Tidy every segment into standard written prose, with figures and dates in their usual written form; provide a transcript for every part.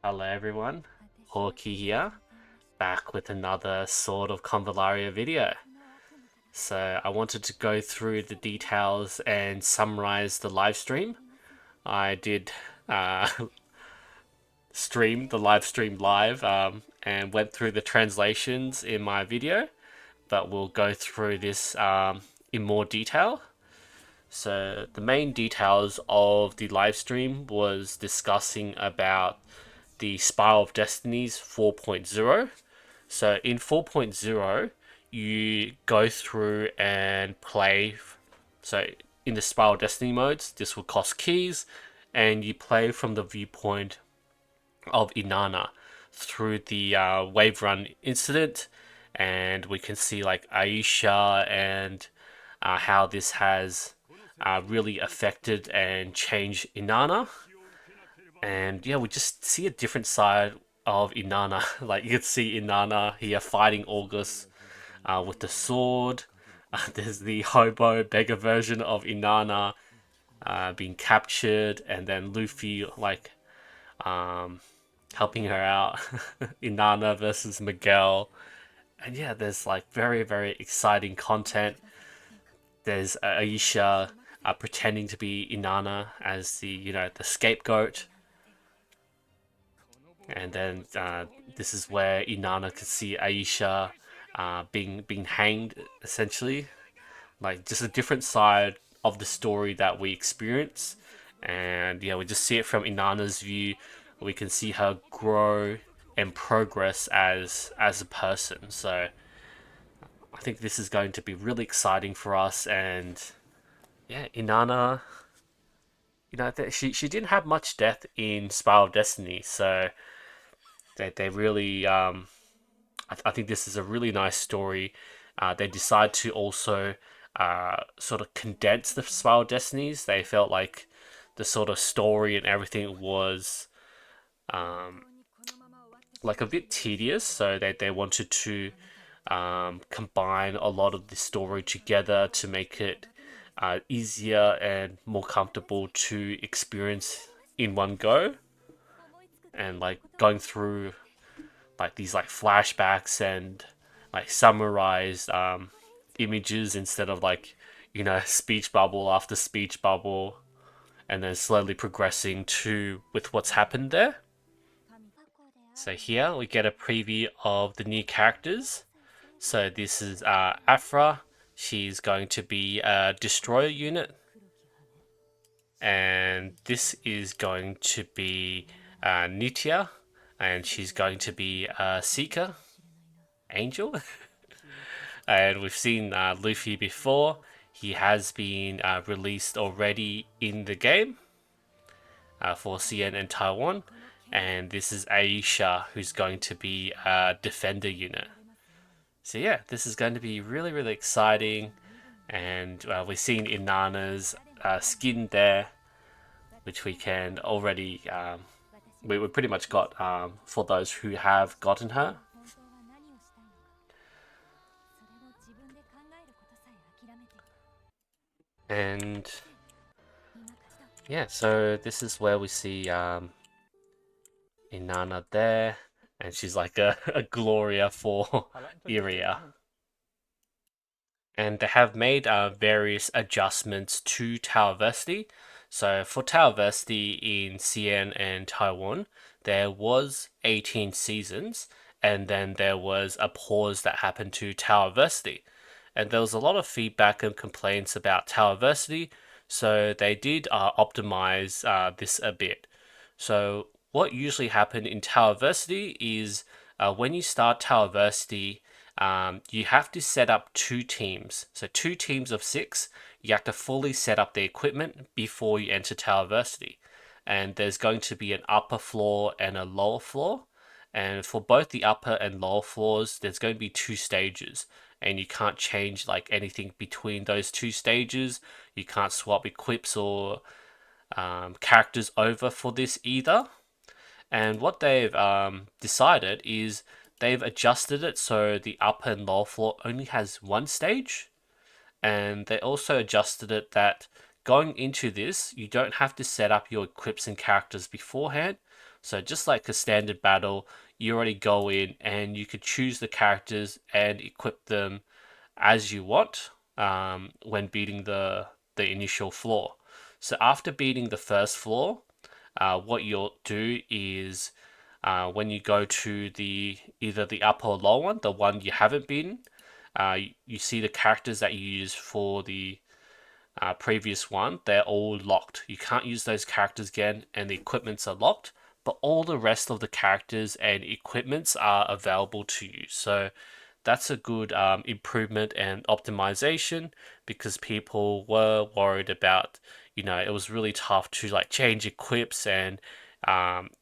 Hello everyone, Hawkey here, back with another sort of Convallaria video. So I wanted to go through the details and summarize the live stream. I did stream the live stream live and went through the translations in my video, but we'll go through this in more detail. So the main details of the live stream was discussing about the Spiral of Destinies 4.0. So in 4.0, you go through and play. So in the Spiral Destiny modes, this will cost keys, and you play from the viewpoint of Inanna through the wave run incident, and we can see like Aisha and how this has really affected and changed Inanna. And yeah, we just see a different side of Inanna. Like you can see Inanna here fighting August with the sword. There's the hobo beggar version of Inanna being captured, and then Luffy like helping her out. Inanna versus Miguel, and yeah, there's like very exciting content. There's Aisha pretending to be Inanna as the scapegoat. And then this is where Inanna could see Aisha being hanged, essentially. Like just a different side of the story that we experience. And yeah, we just see it from Inanna's view. We can see her grow and progress as a person. So I think this is going to be really exciting for us. And yeah, Inanna, she didn't have much death in Spiral of Destiny, so they really I think this is a really nice story. They decide to also sort of condense the Spiral Destinies. They felt like the sort of story and everything was like a bit tedious, so they wanted to combine a lot of the story together to make it easier and more comfortable to experience in one go. And like going through like these like flashbacks and like summarized images instead of like speech bubble after speech bubble, and then slowly progressing to with what's happened there. So here we get a preview of the new characters. So this is Afra. She's going to be a destroyer unit, and this is going to be Nitya, and she's going to be a seeker angel. And we've seen Luffy before. He has been released already in the game for CN and Taiwan. And this is Aisha, who's going to be a defender unit. So yeah, this is going to be really exciting. And we've seen Inanna's skin there, which we can already we pretty much got for those who have gotten her. And yeah, so this is where we see Inanna there, and she's like a Gloria for Iria. And they have made various adjustments to Towerversity. So for Towerversity in CN and Taiwan, there was 18 seasons, and then there was a pause that happened to Towerversity. And there was a lot of feedback and complaints about Towerversity, so they did optimize this a bit. So what usually happened in Towerversity is when you start Towerversity, you have to set up two teams. So 2 teams of 6, you have to fully set up the equipment before you enter Towerversity. And there's going to be an upper floor and a lower floor. And for both the upper and lower floors, there's going to be 2 stages. And you can't change like anything between those 2 stages. You can't swap equips or characters over for this either. And what they've decided is they've adjusted it so the upper and lower floor only has 1 stage. And they also adjusted it that going into this, you don't have to set up your equips and characters beforehand. So just like a standard battle, you already go in and you could choose the characters and equip them as you want when beating the initial floor. So after beating the first floor, what you'll do is when you go to the either the upper or lower one, the one you haven't beaten, you see the characters that you use for the previous one, they're all locked. You can't use those characters again, and the equipments are locked. But all the rest of the characters and equipments are available to you. So that's a good improvement and optimization because people were worried about, it was really tough to like change equips, and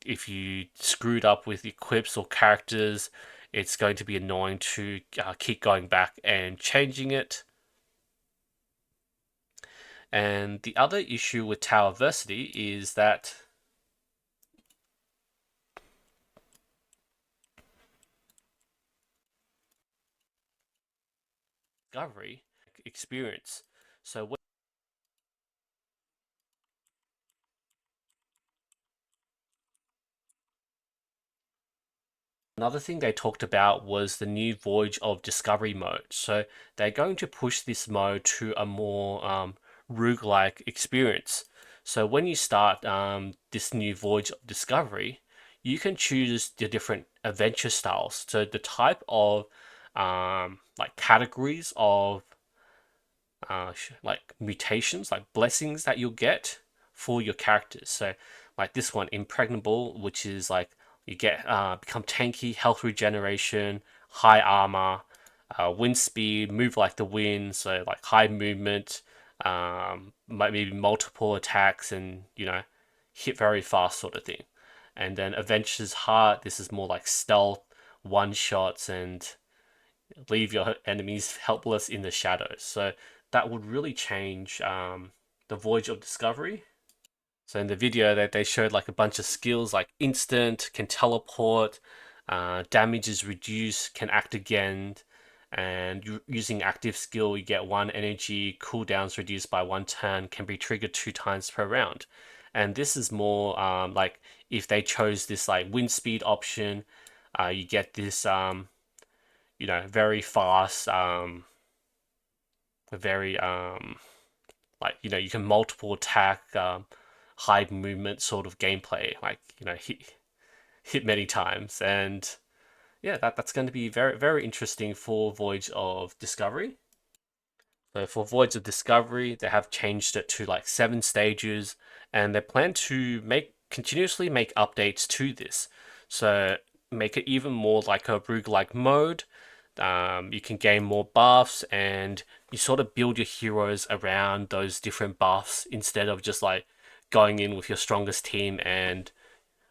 if you screwed up with equips or characters, it's going to be annoying to keep going back and changing it. And the other issue with Towerversity is that discovery experience. So another thing they talked about was the new Voyage of Discovery mode. So they're going to push this mode to a more roguelike experience. So when you start this new Voyage of Discovery, you can choose the different adventure styles. So the type of like categories of like mutations, like blessings that you'll get for your characters. So like this one, impregnable, which is like you get become tanky, health regeneration, high armor, wind speed, move like the wind, so like high movement, maybe multiple attacks, and hit very fast sort of thing. And then Adventure's Heart, this is more like stealth, one shots, and leave your enemies helpless in the shadows. So that would really change the Voyage of Discovery. So in the video that they showed like a bunch of skills like instant, can teleport, damage is reduced, can act again, and using active skill you get one energy, cooldowns reduced by one turn, can be triggered 2 times per round. And this is more like if they chose this like wind speed option, you get this very fast, very like you can multiple attack, high movement sort of gameplay, like hit many times, and yeah, that's going to be very very interesting for Voyage of Discovery. So for Voyage of Discovery, they have changed it to like 7 stages, and they plan to continuously make updates to this. So make it even more like a roguelike mode. You can gain more buffs, and you sort of build your heroes around those different buffs instead of just like going in with your strongest team and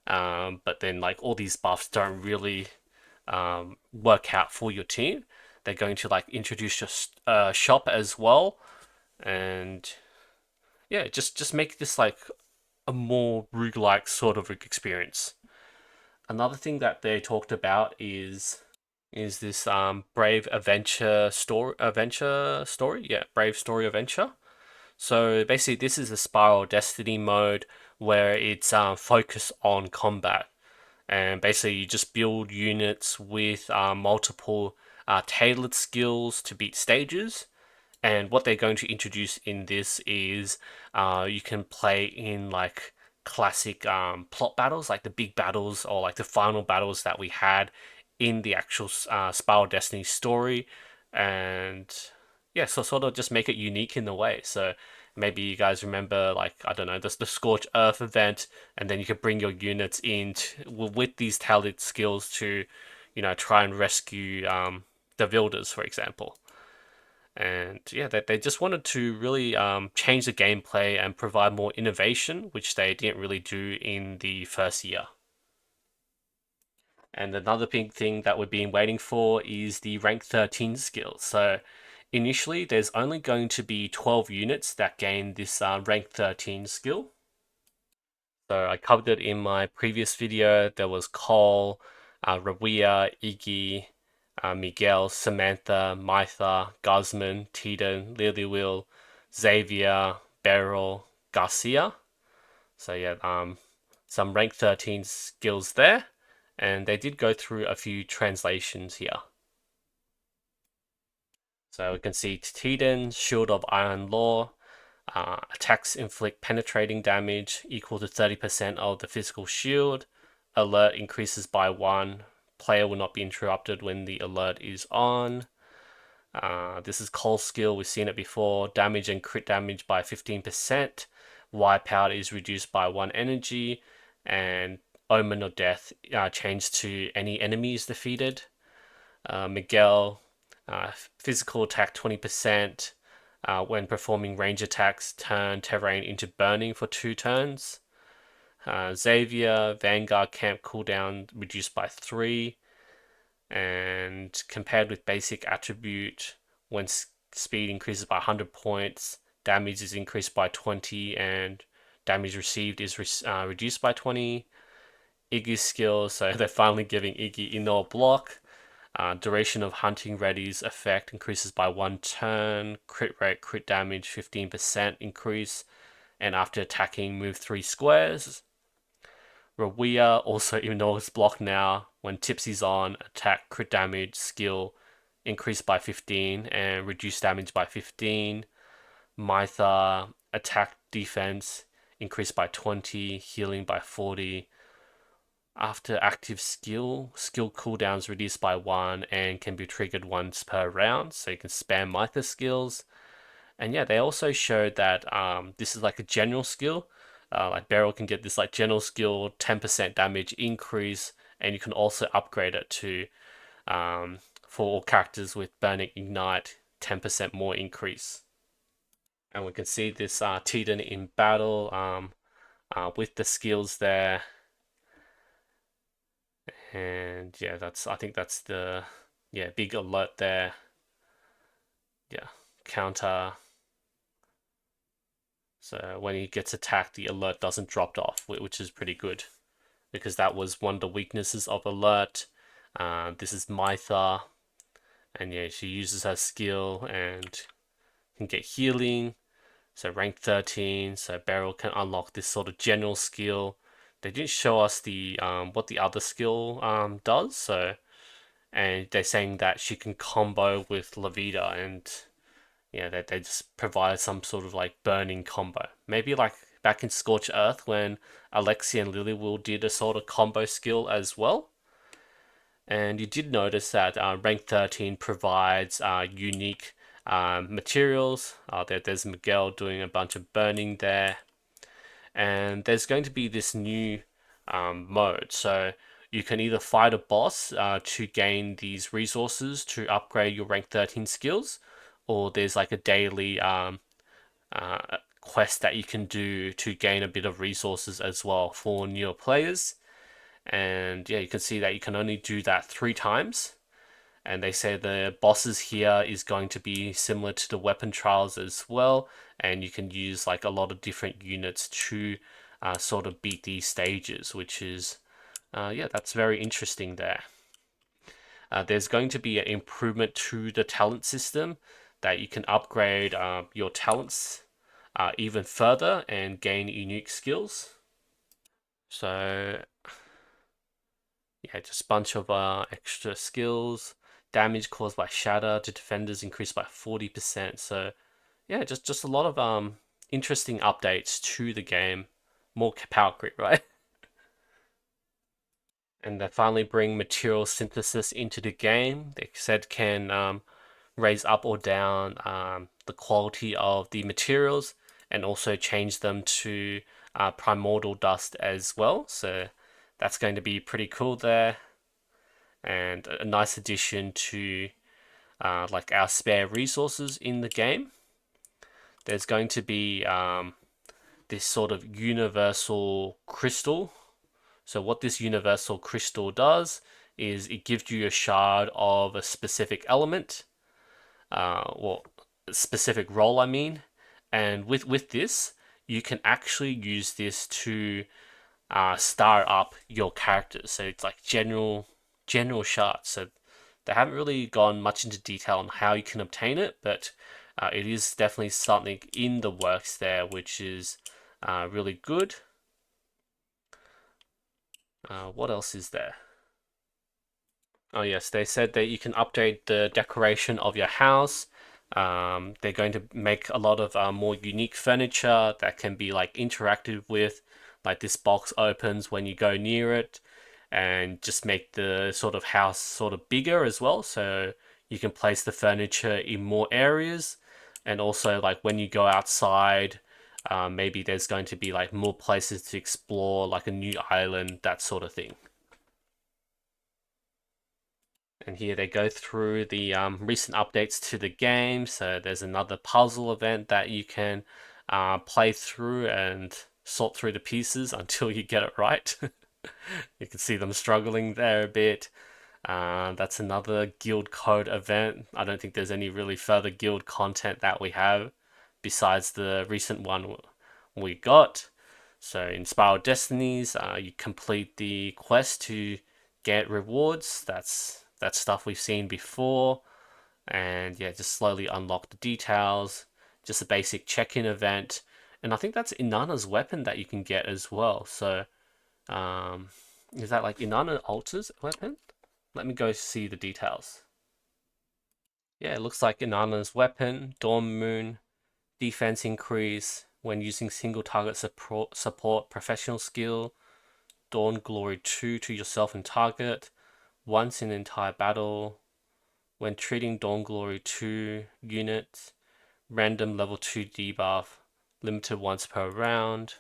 but then like all these buffs don't really work out for your team. They're going to like introduce your shop as well, and yeah, just make this like a more roguelike sort of experience. Another thing that they talked about is this brave adventure story, yeah, brave story adventure. So basically this is a spiral destiny mode where it's focused on combat, and basically you just build units with multiple tailored skills to beat stages. And what they're going to introduce in this is you can play in like classic plot battles, like the big battles or like the final battles that we had in the actual Spiral Destiny story. And yeah, so sort of just make it unique in the way. So maybe you guys remember, like, I don't know, the Scorch Earth event, and then you could bring your units in with these tailored skills to, try and rescue the Builders, for example. And yeah, they just wanted to really change the gameplay and provide more innovation, which they didn't really do in the first year. And another big thing that we've been waiting for is the rank 13 skill. So initially, there's only going to be 12 units that gain this rank 13 skill. So I covered it in my previous video. There was Cole, Rawia, Iggy, Miguel, Samantha, Mytha, Guzman, Teton, Lily Xavier, Beryl, Garcia. So yeah, some rank 13 skills there, and they did go through a few translations here. So we can see Tiden, Shield of Iron Law, attacks inflict penetrating damage equal to 30% of the physical shield. Alert increases by 1. Player will not be interrupted when the alert is on. This is Cole's skill, we've seen it before. Damage and crit damage by 15%. Wipeout is reduced by 1 energy. And Omen of Death changed to any enemy is defeated. Miguel, physical attack 20%. When performing range attacks, turn terrain into burning for 2 turns. Xavier, Vanguard camp cooldown reduced by 3. And compared with basic attribute, when speed increases by 100 points, damage is increased by 20, and damage received is reduced by 20. Iggy's skill, so they're finally giving Iggy indoor block. Duration of hunting ready's effect increases by 1 turn. Crit rate, crit damage 15% increase, and after attacking, move 3 squares. Rawia also ignores block now. When Tipsy's on, attack, crit damage, skill increased by 15 and reduced damage by 15. Mytha, attack, defense increased by 20, healing by 40. After active skill cooldowns reduced by 1 and can be triggered once per round, so you can spam Mytha skills. And yeah, they also showed that this is like a general skill. Like Beryl can get this like general skill 10% damage increase, and you can also upgrade it to for all characters with Burning Ignite 10% more increase. And we can see this Tiden in battle with the skills there. And yeah, I think that's the big alert there. Yeah, counter. So when he gets attacked, the alert doesn't drop off, which is pretty good, because that was one of the weaknesses of alert. This is Mytha, and yeah, she uses her skill and can get healing. So rank 13, so Beryl can unlock this sort of general skill. They didn't show us the what the other skill does, so and they're saying that she can combo with Levita, and yeah, they just provide some sort of like burning combo. Maybe like back in Scorch Earth when Alexia and Lilywheel did a sort of combo skill as well. And you did notice that rank 13 provides unique materials. There's Miguel doing a bunch of burning there. And there's going to be this new mode. So you can either fight a boss to gain these resources to upgrade your rank 13 skills, or there's like a daily quest that you can do to gain a bit of resources as well for newer players. And yeah, you can see that you can only do that 3 times. And they say the bosses here is going to be similar to the weapon trials as well, and you can use like a lot of different units to sort of beat these stages, which is yeah, that's very interesting there. There's going to be an improvement to the talent system that you can upgrade your talents even further and gain unique skills. So yeah, just a bunch of extra skills. Damage caused by shatter to defenders increased by 40%. So yeah, just a lot of interesting updates to the game. More power creep, right? And they finally bring material synthesis into the game. They said can raise up or down the quality of the materials, and also change them to primordial dust as well. So that's going to be pretty cool there, and a nice addition to like our spare resources in the game. There's going to be this sort of universal crystal. So what this universal crystal does is it gives you a shard of a specific element, well, specific role, I mean. And with this, you can actually use this to star up your characters. So it's like general shards. So they haven't really gone much into detail on how you can obtain it, but it is definitely something in the works there, which is really good. What else is there? Oh yes, they said that you can update the decoration of your house. They're going to make a lot of more unique furniture that can be like interactive with, like this box opens when you go near it, and just make the sort of house sort of bigger as well. So you can place the furniture in more areas, and also like when you go outside, maybe there's going to be like more places to explore, like a new island, that sort of thing. And here they go through the recent updates to the game. So there's another puzzle event that you can play through and sort through the pieces until you get it right. You can see them struggling there a bit. That's another guild code event. I don't think there's any really further guild content that we have besides the recent one we got. So in Spiral Destinies, you complete the quest to get rewards. That's stuff we've seen before, and yeah, just slowly unlock the details. Just a basic check-in event, and I think that's Inanna's weapon that you can get as well. So, um, is that like Inanna Alter's weapon? Let me go see the details. Yeah, it looks like Inanna's weapon, Dawn Moon, defense increase when using single target support professional skill, Dawn Glory 2 to yourself and target, once in entire battle, when treating Dawn Glory 2 units, random level 2 debuff, limited once per round.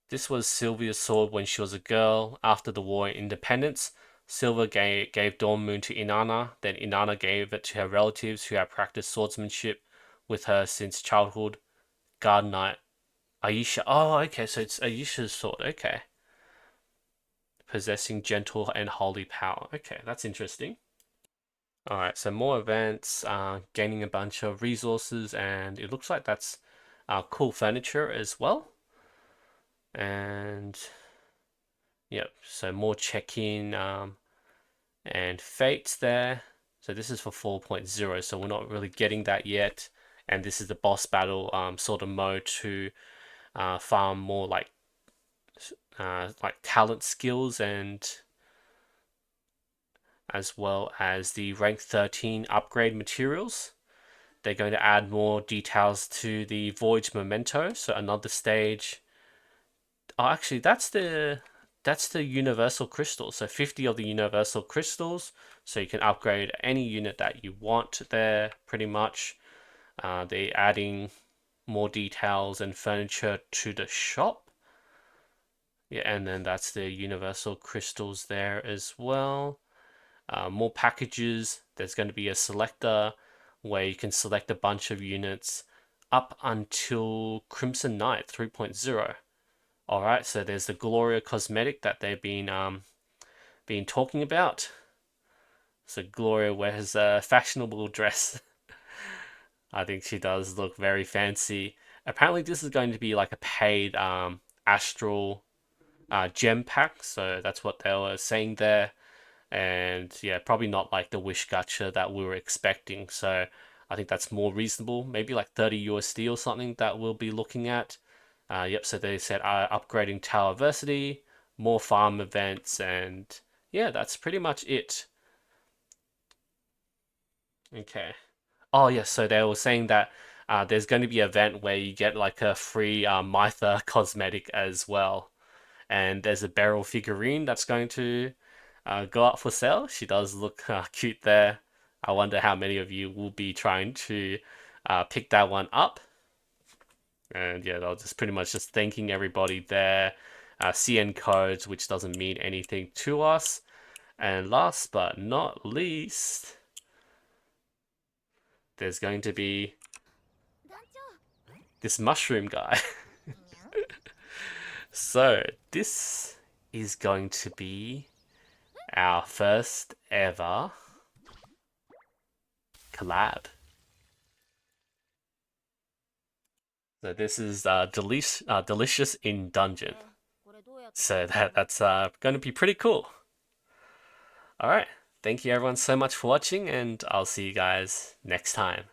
This was Sylvia's sword when she was a girl. After the War in Independence, Sylvia gave Dawn Moon to Inanna, then Inanna gave it to her relatives who had practiced swordsmanship with her since childhood. Guard Knight Aisha. Oh, okay, so it's Aisha's sword. Okay. Possessing gentle and holy power. Okay, that's interesting. Alright, so more events, gaining a bunch of resources, and it looks like that's cool furniture as well. And yep, so more check-in and fates there. So this is for 4.0, so we're not really getting that yet. And this is the boss battle sort of mode to farm more like talent skills, and as well as the rank 13 upgrade materials. They're going to add more details to the Voyage Memento, so another stage. Oh, actually, that's the universal crystal. So 50 of the universal crystals, so you can upgrade any unit that you want there, pretty much. They're adding more details and furniture to the shop. Yeah, and then that's the universal crystals there as well. More packages. There's going to be a selector where you can select a bunch of units up until Crimson Knight 3.0. All right, so there's the Gloria cosmetic that they've been talking about. So Gloria wears a fashionable dress. I think she does look very fancy. Apparently, this is going to be like a paid astral gem pack, so that's what they were saying there. And yeah, probably not like the Wish Gacha that we were expecting. So I think that's more reasonable, maybe like 30 USD or something that we'll be looking at. Yep, so they said upgrading Tower Versity, more farm events, and yeah, that's pretty much it. Okay. Oh yes, so they were saying that there's going to be an event where you get like a free Mytha cosmetic as well, and there's a Beryl figurine that's going to go up for sale. She does look cute there. I wonder how many of you will be trying to pick that one up. And yeah, they'll just pretty much just thanking everybody there. CN codes, which doesn't mean anything to us. And last but not least, there's going to be this mushroom guy. So this is going to be our first ever collab. So this is delicious in dungeon. So that's going to be pretty cool. All right, thank you everyone so much for watching, and I'll see you guys next time.